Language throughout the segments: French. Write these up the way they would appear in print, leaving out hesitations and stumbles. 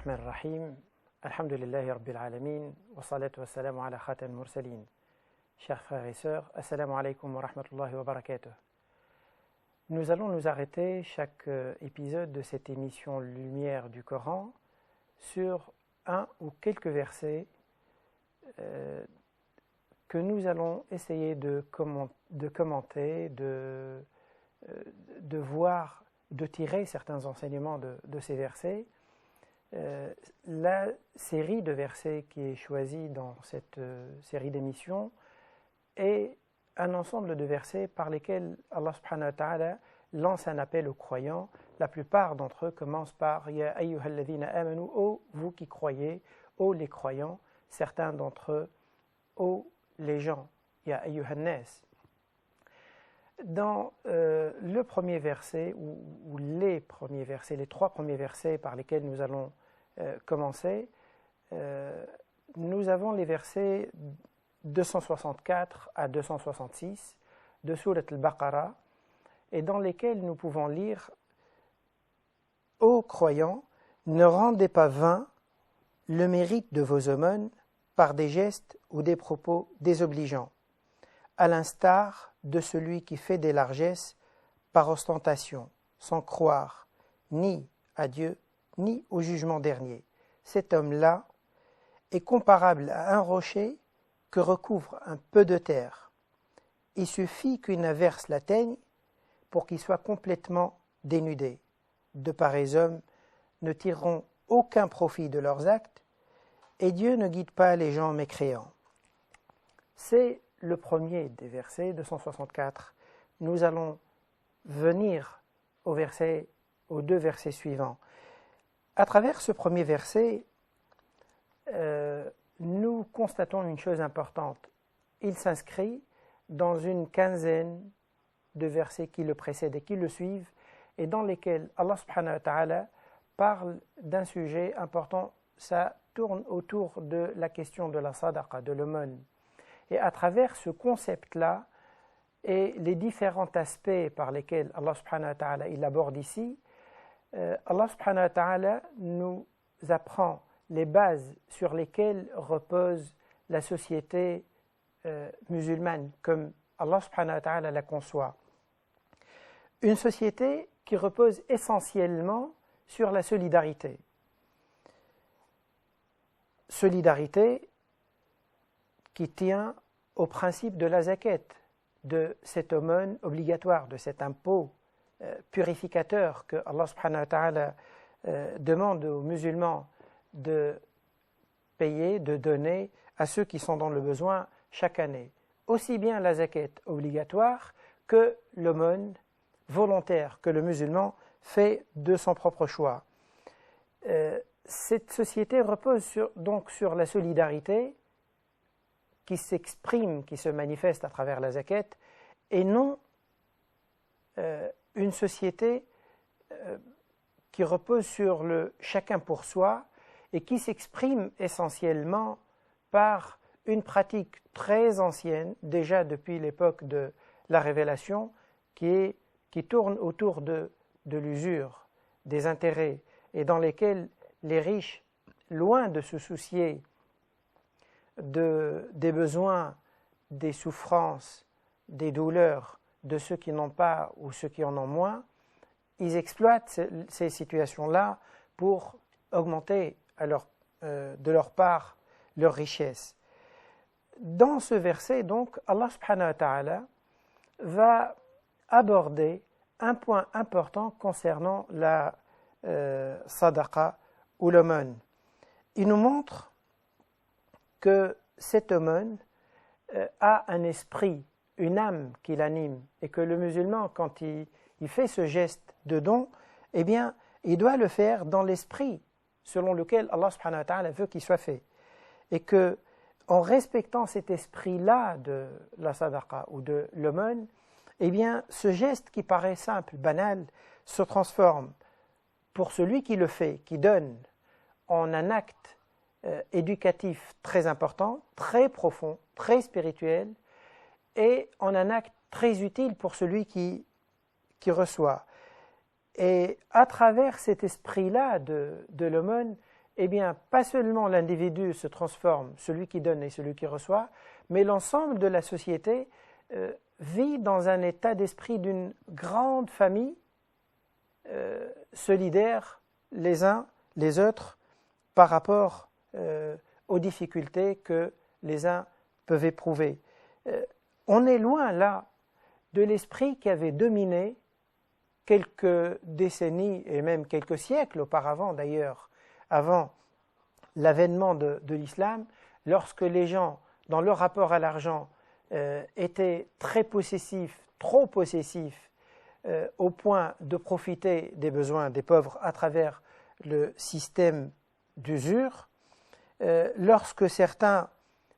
الرحمن الرحيم. الحمد لله رب العالمين والصلاة والسلام على خاتم المرسلين. Chers frères et sœurs, assalamu alaikum wa rahmatullahi wa barakatuh. Nous allons nous arrêter chaque épisode de cette émission Lumière du Coran sur un ou quelques versets que nous allons essayer de commenter, de voir, de tirer certains enseignements de ces versets. La série de versets qui est choisie dans cette série d'émissions est un ensemble de versets par lesquels Allah subhanahu wa ta'ala lance un appel aux croyants. La plupart d'entre eux commencent par « Ya ayyuhalladhina amanu » « ô vous qui croyez »,« ô les croyants », certains d'entre eux « ô les gens »« Ya ayyuhannas ». Dans le premier verset, ou les premiers versets, les trois premiers versets par lesquels nous allons commencer, nous avons les versets 264 à 266 de Sourate al-Baqarah, et dans lesquels nous pouvons lire « Ô croyants, ne rendez pas vain le mérite de vos aumônes par des gestes ou des propos désobligeants, à l'instar de celui qui fait des largesses par ostentation, sans croire ni à Dieu, ni au jugement dernier. Cet homme-là est comparable à un rocher que recouvre un peu de terre. Il suffit qu'une averse l'atteigne pour qu'il soit complètement dénudé. De pareils hommes ne tireront aucun profit de leurs actes, et Dieu ne guide pas les gens mécréants. C'est le premier des versets 264. Nous allons venir aux deux versets suivants. À travers ce premier verset, nous constatons une chose importante. Il s'inscrit dans une quinzaine de versets qui le précèdent et qui le suivent, et dans lesquels Allah subhanahu wa ta'ala parle d'un sujet important. Ça tourne autour de la question de la sadaqa, de l'aumône. Et à travers ce concept-là et les différents aspects par lesquels Allah subhanahu wa ta'ala il aborde ici, Allah subhanahu wa ta'ala nous apprend les bases sur lesquelles repose la société musulmane, comme Allah subhanahu wa ta'ala la conçoit. Une société qui repose essentiellement sur la solidarité. Solidarité qui tient au principe de la zakat, de cette aumône obligatoire, de cet impôt purificateur que Allah subhanahu wa ta'ala demande aux musulmans de payer, de donner à ceux qui sont dans le besoin chaque année. Aussi bien la zakat obligatoire que l'aumône volontaire que le musulman fait de son propre choix. Cette société repose donc sur la solidarité qui s'exprime, qui se manifeste à travers la zakat, et non une société qui repose sur le chacun pour soi et qui s'exprime essentiellement par une pratique très ancienne, déjà depuis l'époque de la révélation, qui tourne autour de l'usure, des intérêts, et dans lesquels les riches, loin de se soucier des besoins, des souffrances, des douleurs de ceux qui n'ont pas ou ceux qui en ont moins, ils exploitent ces situations-là pour augmenter de leur part leur richesse. Dans ce verset, donc, Allah subhanahu wa ta'ala va aborder un point important concernant la sadaqa ou l'aumône. Il nous montre que cette aumône a un esprit, une âme qui l'anime, et que le musulman, quand il fait ce geste de don, eh bien, il doit le faire dans l'esprit selon lequel Allah subhanahu wa ta'ala veut qu'il soit fait. Et que, en respectant cet esprit-là de la sadaqa ou de l'aumône, eh bien, ce geste qui paraît simple, banal, se transforme pour celui qui le fait, qui donne, en un acte éducatif très important, très profond, très spirituel, et en un acte très utile pour celui qui reçoit. Et à travers cet esprit-là de l'aumône, eh bien, pas seulement l'individu se transforme, celui qui donne et celui qui reçoit, mais l'ensemble de la société vit dans un état d'esprit d'une grande famille, solidaire les uns les autres par rapport aux difficultés que les uns peuvent éprouver. On est loin là de l'esprit qui avait dominé quelques décennies et même quelques siècles auparavant d'ailleurs, avant l'avènement de l'islam, lorsque les gens, dans leur rapport à l'argent, étaient très possessifs, trop possessifs, au point de profiter des besoins des pauvres à travers le système d'usure, lorsque certains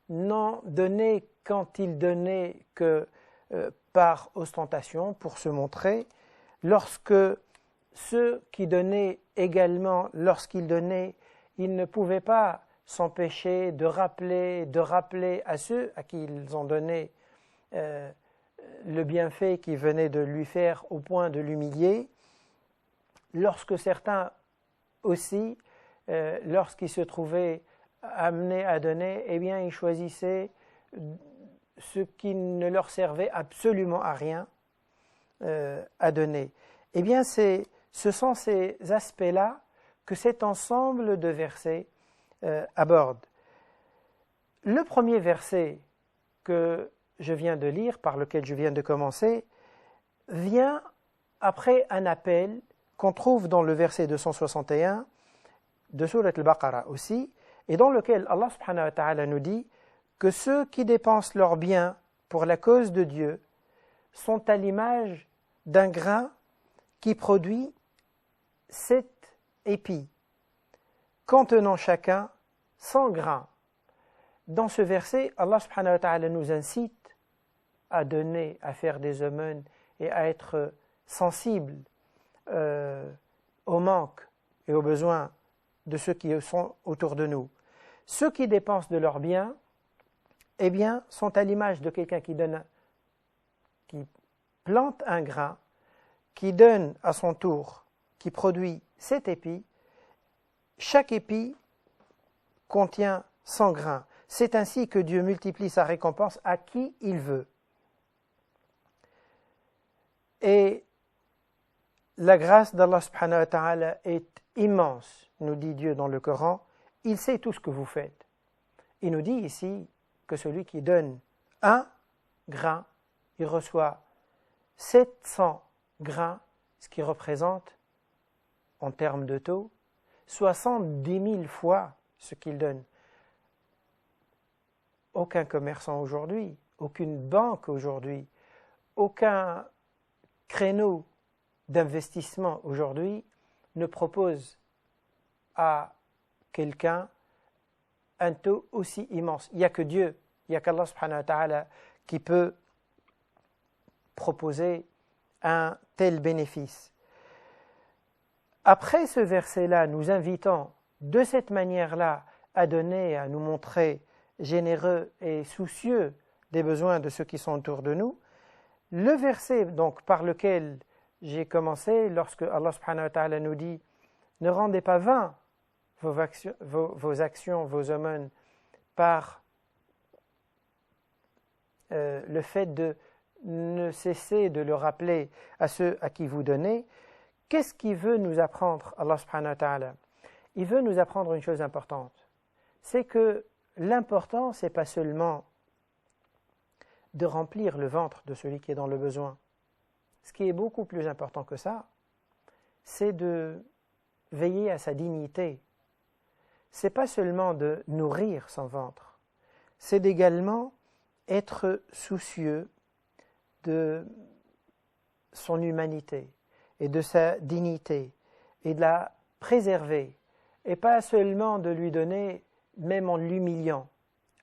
n'en donnaient quand ils donnaient que par ostentation, pour se montrer, lorsque ceux qui donnaient également, lorsqu'ils donnaient, ils ne pouvaient pas s'empêcher de rappeler à ceux à qui ils ont donné le bienfait qu'ils venaient de lui faire au point de l'humilier, lorsque certains aussi, lorsqu'ils se trouvaient amenés à donner, eh bien ils choisissaient ce qui ne leur servait absolument à rien à donner. Eh bien ce sont ces aspects-là que cet ensemble de versets aborde. Le premier verset que je viens de lire, par lequel je viens de commencer, vient après un appel qu'on trouve dans le verset 261 de Surat al-Baqarah aussi, et dans lequel Allah subhanahu wa ta'ala nous dit que ceux qui dépensent leurs biens pour la cause de Dieu sont à l'image d'un grain qui produit 7 épis, contenant chacun 100 grains. Dans ce verset, Allah subhanahu wa ta'ala nous incite à donner, à faire des aumônes et à être sensible au manque et aux besoins de ceux qui sont autour de nous. Ceux qui dépensent de leurs biens, eh bien, sont à l'image de quelqu'un qui plante un grain, qui donne à son tour, qui produit 7 épis. Chaque épi contient 100 grains. C'est ainsi que Dieu multiplie sa récompense à qui il veut. Et la grâce d'Allah subhanahu wa ta'ala est immense, nous dit Dieu dans le Coran. Il sait tout ce que vous faites. Il nous dit ici que celui qui donne un grain, il reçoit 700 grains, ce qui représente, en termes de taux, 70 000 fois ce qu'il donne. Aucun commerçant aujourd'hui, aucune banque aujourd'hui, aucun créneau d'investissement aujourd'hui ne propose à quelqu'un un taux aussi immense. Il n'y a que Dieu, il n'y a qu'Allah subhanahu wa ta'ala qui peut proposer un tel bénéfice. Après ce verset-là, nous invitant de cette manière-là à donner, à nous montrer généreux et soucieux des besoins de ceux qui sont autour de nous, le verset donc par lequel j'ai commencé, lorsque Allah subhanahu wa ta'ala nous dit « Ne rendez pas vains vos actions, vos aumônes, par le fait de ne cesser de le rappeler à ceux à qui vous donnez », qu'est-ce qu'il veut nous apprendre, Allah subhanahu wa ta'ala? Il veut nous apprendre une chose importante, c'est que l'important, ce n'est pas seulement de remplir le ventre de celui qui est dans le besoin. Ce qui est beaucoup plus important que ça, c'est de veiller à sa dignité. Ce n'est pas seulement de nourrir son ventre, c'est également être soucieux de son humanité et de sa dignité et de la préserver, et pas seulement de lui donner, même en l'humiliant,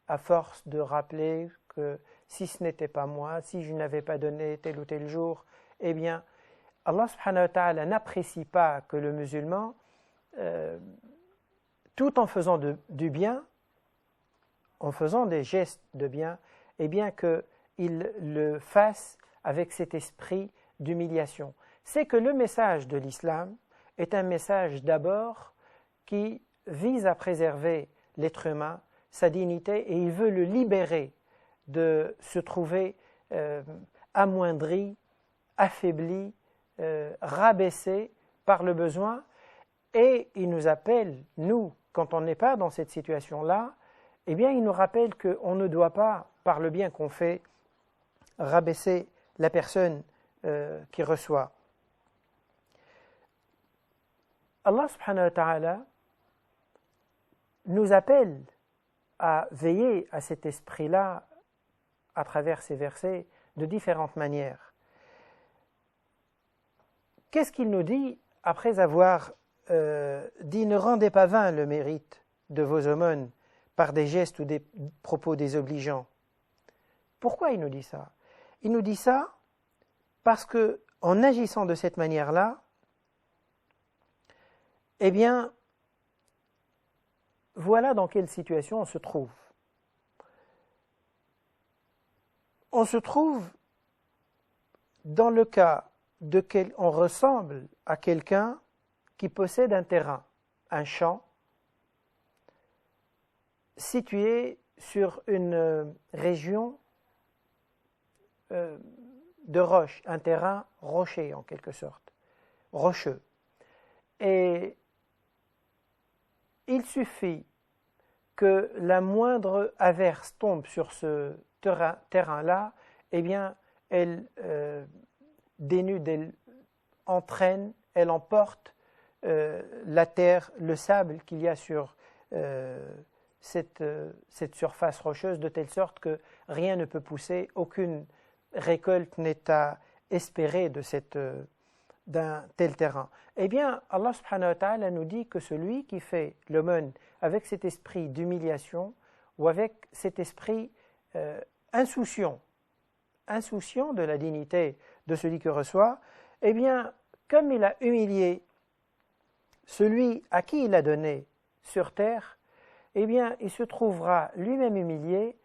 à force de rappeler que si ce n'était pas moi, si je n'avais pas donné tel ou tel jour, eh bien, Allah subhanahu wa ta'ala n'apprécie pas que le musulman, tout en faisant du bien, en faisant des gestes de bien, eh bien qu'il le fasse avec cet esprit d'humiliation. C'est que le message de l'islam est un message d'abord qui vise à préserver l'être humain, sa dignité, et il veut le libérer de se trouver amoindri, affaibli, rabaissé par le besoin, et il nous appelle, nous, quand on n'est pas dans cette situation-là, eh bien il nous rappelle qu'on ne doit pas, par le bien qu'on fait, rabaisser la personne qui reçoit. Allah subhanahu wa ta'ala nous appelle à veiller à cet esprit-là à travers ces versets de différentes manières. Qu'est-ce qu'il nous dit après avoir dit « Ne rendez pas vain le mérite de vos aumônes par des gestes ou des propos désobligeants ». Pourquoi il nous dit ça? Il nous dit ça parce qu'en agissant de cette manière-là, eh bien, voilà dans quelle situation on se trouve. On se trouve dans le cas on ressemble à quelqu'un qui possède un terrain, un champ, situé sur une région de roche, un terrain rocher en quelque sorte, rocheux. Et il suffit que la moindre averse tombe sur ce terrain-là, eh bien, elle dénude, elle entraîne, elle emporte la terre, le sable qu'il y a sur cette surface rocheuse, de telle sorte que rien ne peut pousser, aucune récolte n'est à espérer d'un tel terrain. Eh bien, Allah subhanahu wa ta'ala nous dit que celui qui fait l'aumône avec cet esprit d'humiliation ou avec cet esprit insouciant de la dignité de celui qui reçoit, eh bien, comme il a humilié celui à qui il a donné sur terre, eh bien, il se trouvera lui-même humilié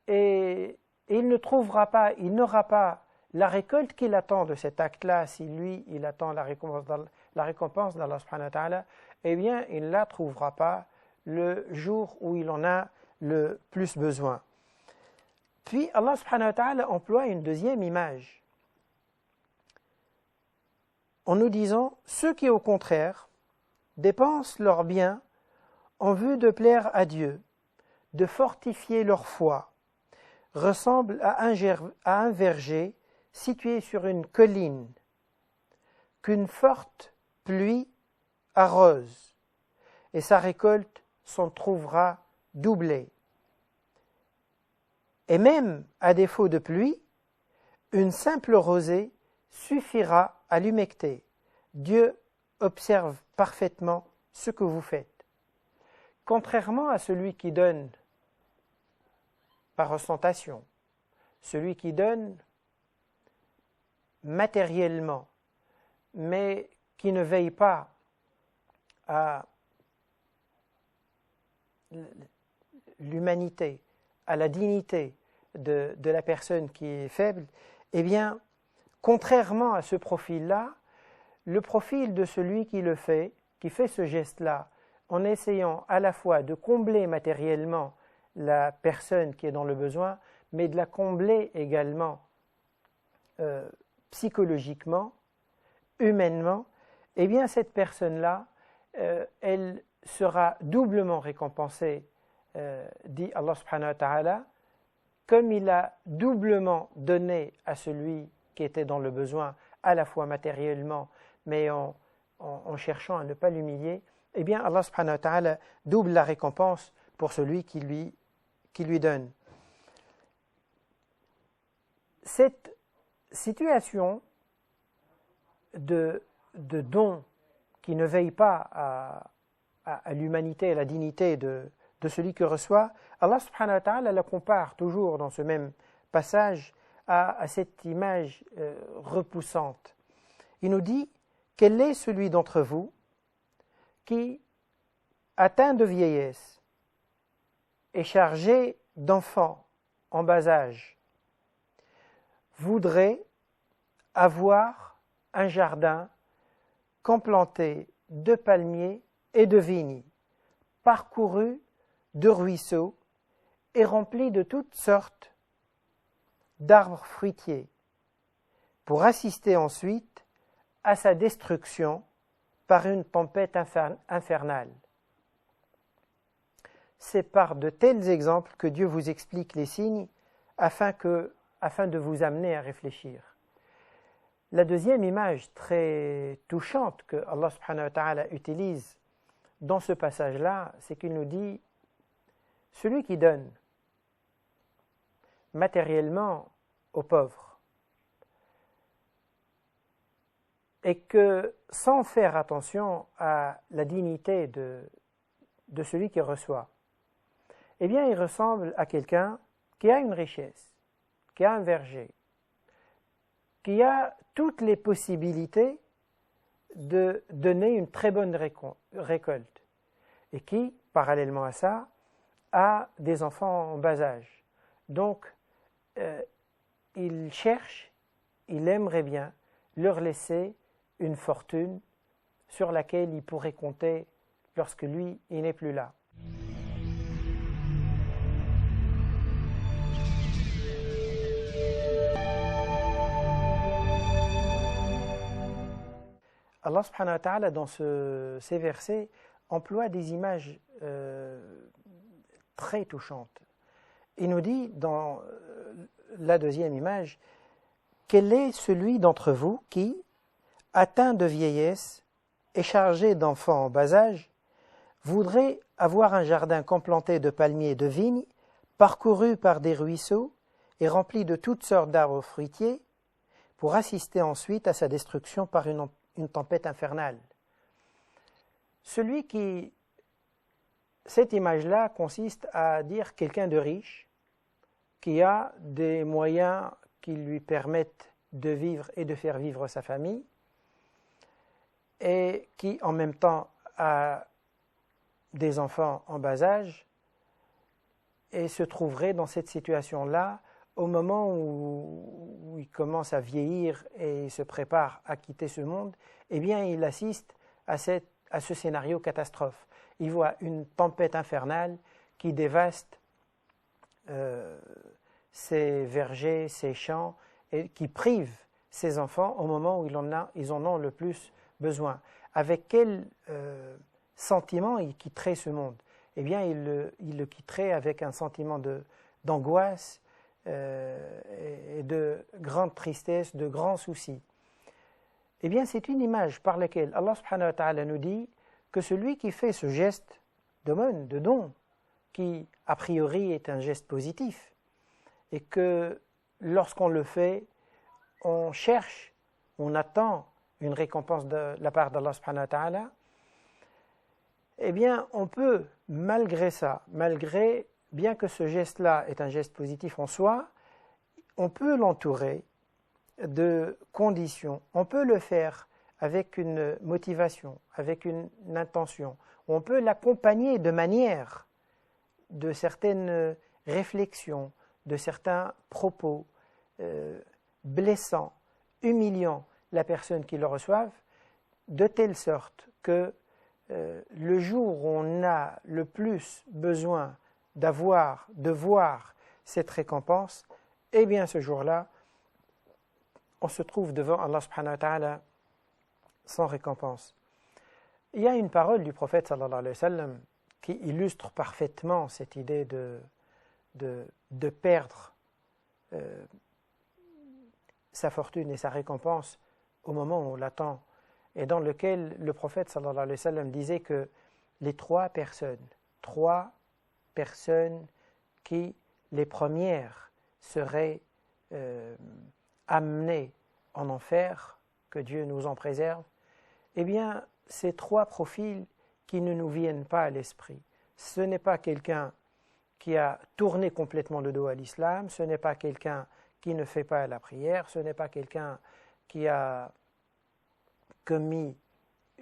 et il n'aura pas la récolte qu'il attend de cet acte-là. Si lui, il attend la récompense d'Allah subhanahu wa ta'ala, eh bien, il ne la trouvera pas le jour où il en a le plus besoin. Puis, Allah subhanahu wa ta'ala emploie une deuxième image en nous disant « Ceux qui, au contraire, dépensent leurs biens en vue de plaire à Dieu, de fortifier leur foi, ressemblent à un verger situé sur une colline, qu'une forte pluie arrose, et sa récolte s'en trouvera doublée. Et même à défaut de pluie, une simple rosée suffira à l'humecter. Dieu observe parfaitement ce que vous faites. » Contrairement à celui qui donne par ostentation, celui qui donne matériellement, mais qui ne veille pas à l'humanité, à la dignité de la personne qui est faible, eh bien, contrairement à ce profil-là, le profil de celui qui le fait, qui fait ce geste-là, en essayant à la fois de combler matériellement la personne qui est dans le besoin, mais de la combler également psychologiquement, humainement, eh bien cette personne-là, elle sera doublement récompensée, dit Allah subhanahu wa ta'ala, comme il a doublement donné à celui qui était dans le besoin, à la fois matériellement, mais en cherchant à ne pas l'humilier, eh bien Allah subhanahu wa ta'ala double la récompense pour celui qui lui donne. Cette situation de don qui ne veille pas à l'humanité et à la dignité de celui qui reçoit, Allah subhanahu wa ta'ala la compare toujours dans ce même passage à cette image repoussante. Il nous dit « Quel est celui d'entre vous qui, atteint de vieillesse, est chargé d'enfants en bas âge, voudrait avoir un jardin qu'emplanté de palmiers et de vignes, parcouru de ruisseaux et rempli de toutes sortes d'arbres fruitiers, pour assister ensuite à sa destruction par une tempête infernale. C'est par de tels exemples que Dieu vous explique les signes afin de vous amener à réfléchir. La deuxième image très touchante que Allah subhanahu wa ta'ala utilise dans ce passage-là, c'est qu'il nous dit « Celui qui donne matériellement aux pauvres et que sans faire attention à la dignité de celui qui reçoit, eh bien il ressemble à quelqu'un qui a une richesse, qui a un verger, qui a toutes les possibilités de donner une très bonne récolte et qui, parallèlement à ça, a des enfants en bas âge. Donc, il cherche, il aimerait bien leur laisser une fortune sur laquelle il pourrait compter lorsque lui, il n'est plus là. Allah subhanahu wa ta'ala, dans ces versets, emploie des images très touchantes. Il nous dit dans la deuxième image, « Quel est celui d'entre vous qui, atteint de vieillesse et chargé d'enfants en bas âge, voudrait avoir un jardin complanté de palmiers et de vignes, parcouru par des ruisseaux et rempli de toutes sortes d'arbres fruitiers, pour assister ensuite à sa destruction par une tempête infernale. » Cette image-là consiste à dire quelqu'un de riche, qui a des moyens qui lui permettent de vivre et de faire vivre sa famille, et qui en même temps a des enfants en bas âge, et se trouverait dans cette situation-là au moment où il commence à vieillir et il se prépare à quitter ce monde, eh bien il assiste à ce scénario catastrophe. Il voit une tempête infernale qui dévaste ses vergers, ses champs, et qui prive ses enfants au moment où ils en ont le plus besoin. Avec quel sentiment il quitterait ce monde? Eh bien, il le quitterait avec un sentiment d'angoisse et de grande tristesse, de grands soucis. Eh bien, c'est une image par laquelle Allah subhanahu wa ta'ala nous dit que celui qui fait ce geste d'aumône, de don, qui a priori est un geste positif, et que lorsqu'on le fait, on cherche, on attend une récompense de la part d'Allah subhanahu wa ta'ala, eh bien, on peut, malgré ça, bien que ce geste-là est un geste positif en soi, on peut l'entourer de conditions, on peut le faire avec une motivation, avec une intention, on peut l'accompagner de manière de certaines réflexions, de certains propos blessants, humiliant la personne qui le reçoive, de telle sorte que le jour où on a le plus besoin de voir cette récompense, eh bien ce jour-là, on se trouve devant Allah subhanahu wa ta'ala sans récompense. Il y a une parole du prophète sallallahu alayhi wa sallam qui illustre parfaitement cette idée de perdre sa fortune et sa récompense au moment où on l'attend, et dans lequel le prophète sallallahu alayhi wa sallam disait que les trois personnes qui, les premières, seraient amenées en enfer, que Dieu nous en préserve, eh bien, ces trois profils qui ne nous viennent pas à l'esprit. Ce n'est pas quelqu'un qui a tourné complètement le dos à l'islam, ce n'est pas quelqu'un qui ne fait pas la prière, ce n'est pas quelqu'un qui a commis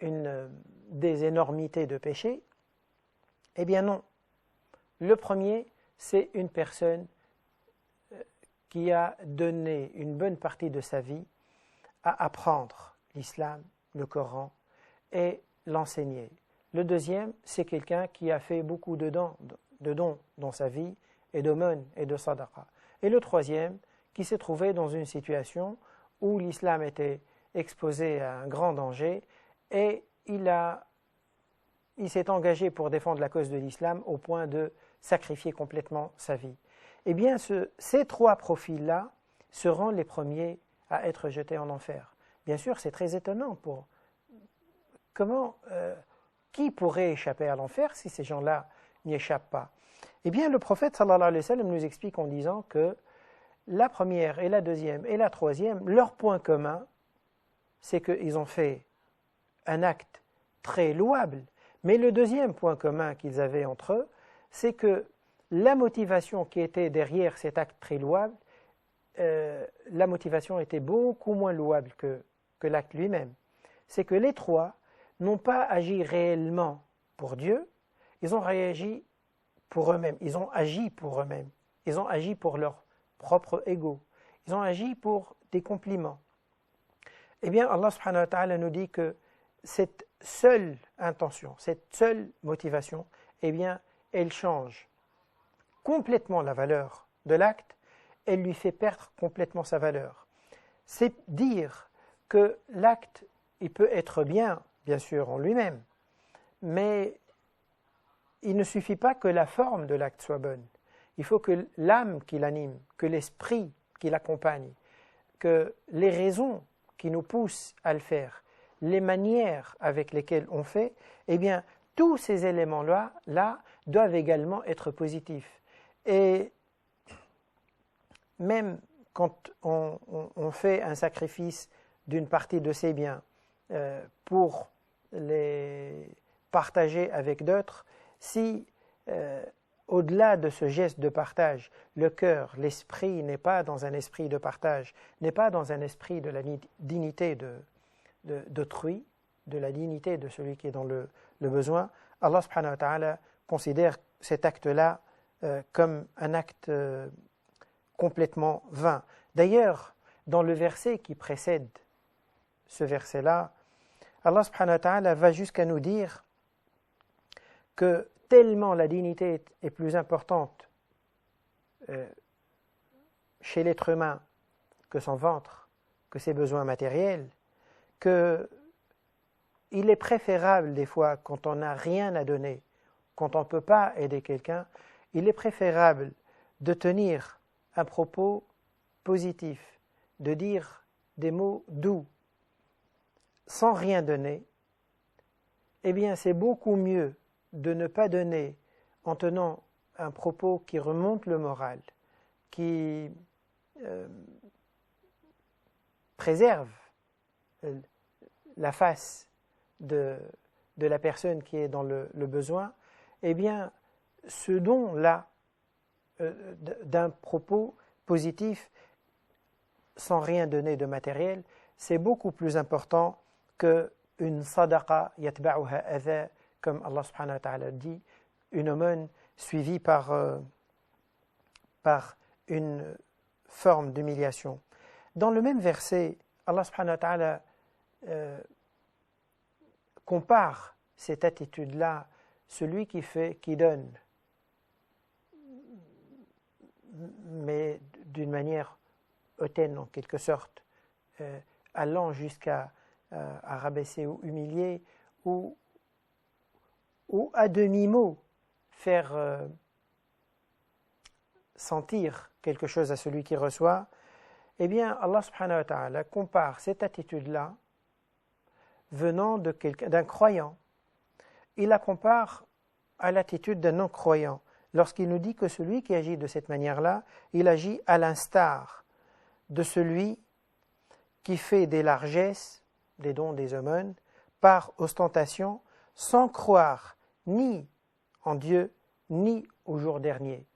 des énormités de péché. Eh bien non. Le premier, c'est une personne qui a donné une bonne partie de sa vie à apprendre l'islam, le Coran, et l'enseigner Le deuxième, c'est quelqu'un qui a fait beaucoup de dons dans sa vie, et d'aumônes et de sadaqa. Et le troisième, qui s'est trouvé dans une situation où l'islam était exposé à un grand danger et il s'est engagé pour défendre la cause de l'islam au point de sacrifier complètement sa vie. Eh bien, ces trois profils-là seront les premiers à être jetés en enfer. Bien sûr, c'est très étonnant pour qui pourrait échapper à l'enfer si ces gens-là n'y échappent pas? Eh bien, le prophète sallallahu alayhi wa sallam nous explique en disant que la première et la deuxième et la troisième, leur point commun, c'est qu'ils ont fait un acte très louable. Mais le deuxième point commun qu'ils avaient entre eux, c'est que la motivation qui était derrière cet acte très louable, la motivation était beaucoup moins louable que l'acte lui-même. C'est que les trois n'ont pas agi réellement pour Dieu, ils ont réagi pour eux-mêmes, ils ont agi pour eux-mêmes, ils ont agi pour leur propre ego, ils ont agi pour des compliments. Eh bien, Allah subhanahu wa ta'ala nous dit que cette seule intention, cette seule motivation, eh bien, elle change complètement la valeur de l'acte, elle lui fait perdre complètement sa valeur. C'est dire que l'acte, il peut être bien sûr, en lui-même, mais il ne suffit pas que la forme de l'acte soit bonne. Il faut que l'âme qui l'anime, que l'esprit qui l'accompagne, que les raisons qui nous poussent à le faire, les manières avec lesquelles on fait, eh bien, tous ces éléments-là doivent également être positifs. Et même quand on fait un sacrifice d'une partie de ses biens pour les partager avec d'autres, si au-delà de ce geste de partage, le cœur, l'esprit n'est pas dans un esprit de partage, n'est pas dans un esprit de la dignité d'autrui, de la dignité de celui qui est dans le besoin, Allah subhanahu wa ta'ala considère cet acte-là comme un acte complètement vain. D'ailleurs, dans le verset qui précède ce verset-là, Allah subhanahu wa ta'ala va jusqu'à nous dire que tellement la dignité est plus importante chez l'être humain que son ventre, que ses besoins matériels, qu'il est préférable des fois, quand on n'a rien à donner, quand on ne peut pas aider quelqu'un, il est préférable de tenir un propos positif, de dire des mots doux, sans rien donner. Eh bien, c'est beaucoup mieux de ne pas donner en tenant un propos qui remonte le moral, qui préserve la face de la personne qui est dans le besoin. Eh bien, ce don-là d'un propos positif sans rien donner de matériel, c'est beaucoup plus important qu'une sadaqa yatba'uha adha, comme Allah subhanahu wa ta'ala dit, une aumône suivie par une forme d'humiliation. Dans le même verset, Allah subhanahu wa ta'ala compare cette attitude-là, celui qui donne, mais d'une manière hautaine en quelque sorte, allant jusqu'à rabaisser ou humilier, ou à demi-mot faire sentir quelque chose à celui qui reçoit, eh bien Allah subhanahu wa ta'ala compare cette attitude-là venant d'un croyant. Il la compare à l'attitude d'un non-croyant, lorsqu'il nous dit que celui qui agit de cette manière-là, il agit à l'instar de celui qui fait des largesses, des dons, des aumônes, par ostentation, sans croire ni en Dieu, ni au jour dernier.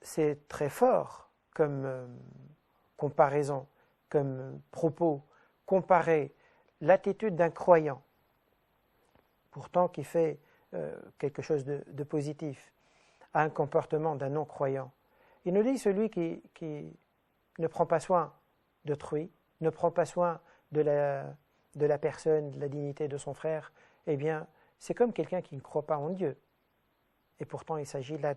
C'est très fort comme comparaison, comme propos, comparer l'attitude d'un croyant, pourtant qui fait quelque chose de positif, à un comportement d'un non-croyant. Il nous dit celui qui ne prend pas soin d'autrui, ne prend pas soin de la personne, de la dignité de son frère, eh bien, c'est comme quelqu'un qui ne croit pas en Dieu. Et pourtant, il s'agit là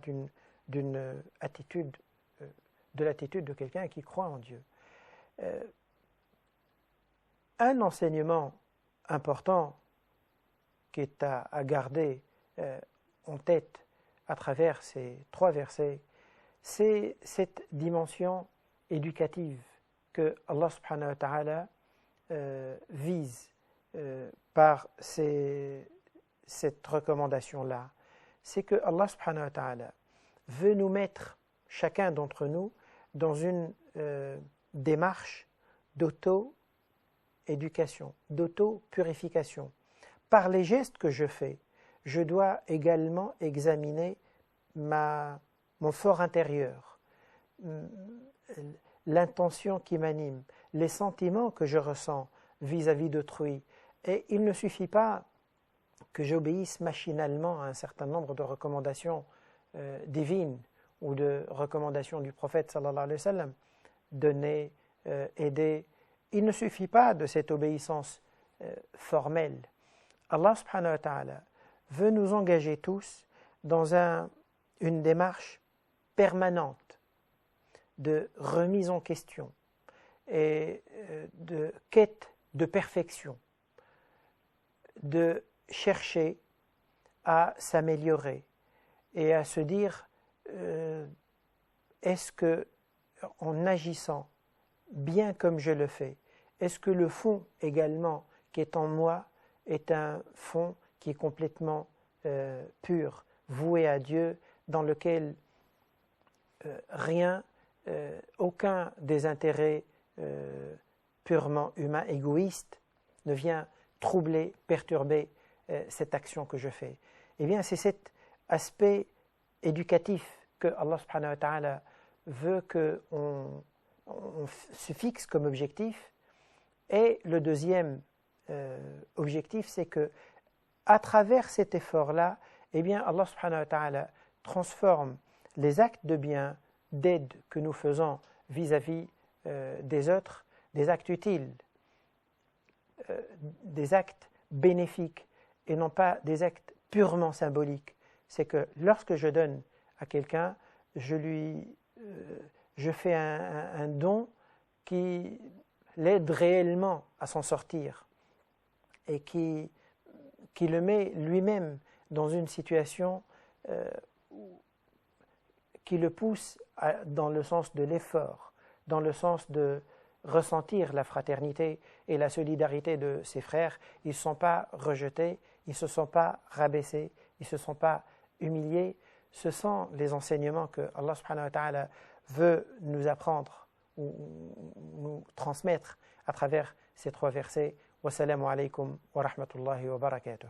d'une attitude, de l'attitude de quelqu'un qui croit en Dieu. Un enseignement important qui est à garder en tête à travers ces 3 versets, c'est cette dimension éducative que Allah subhanahu wa ta'ala vise par cette recommandation-là. C'est que Allah subhanahu wa ta'ala veut nous mettre, chacun d'entre nous, dans une démarche d'auto-éducation, d'auto-purification. Par les gestes que je fais, je dois également examiner mon fort intérieur, l'intention qui m'anime, les sentiments que je ressens vis-à-vis d'autrui. Et il ne suffit pas que j'obéisse machinalement à un certain nombre de recommandations divines ou de recommandations du prophète sallallahu alayhi wa sallam, donner, aider. Il ne suffit pas de cette obéissance formelle. Allah subhanahu wa ta'ala veut nous engager tous dans une démarche permanente de remise en question et de quête de perfection, de chercher à s'améliorer et à se dire est-ce que en agissant bien comme je le fais, est-ce que le fond également qui est en moi est un fond qui est complètement pur, voué à Dieu, dans lequel aucun des intérêts purement humains, égoïstes, ne vient troubler, perturber cette action que je fais. Eh bien, c'est cet aspect éducatif que Allah subhanahu wa ta'ala veut qu'on se fixe comme objectif. Et le deuxième objectif, c'est que à travers cet effort-là, eh bien, Allah subhanahu wa ta'ala transforme les actes de bien, d'aide que nous faisons vis-à-vis des autres, des actes utiles, des actes bénéfiques et non pas des actes purement symboliques. C'est que lorsque je donne à quelqu'un, je fais un don qui l'aide réellement à s'en sortir et qui le met lui-même dans une situation qui le pousse dans le sens de l'effort, dans le sens de ressentir la fraternité et la solidarité de ses frères. Ils ne sont pas rejetés, ils ne se sont pas rabaissés, ils ne se sont pas humiliés. Ce sont les enseignements que Allah subhanahu wa ta'ala veut nous apprendre ou nous transmettre à travers ces 3 versets. Wassalamu alaikum wa rahmatullahi wa barakatuh.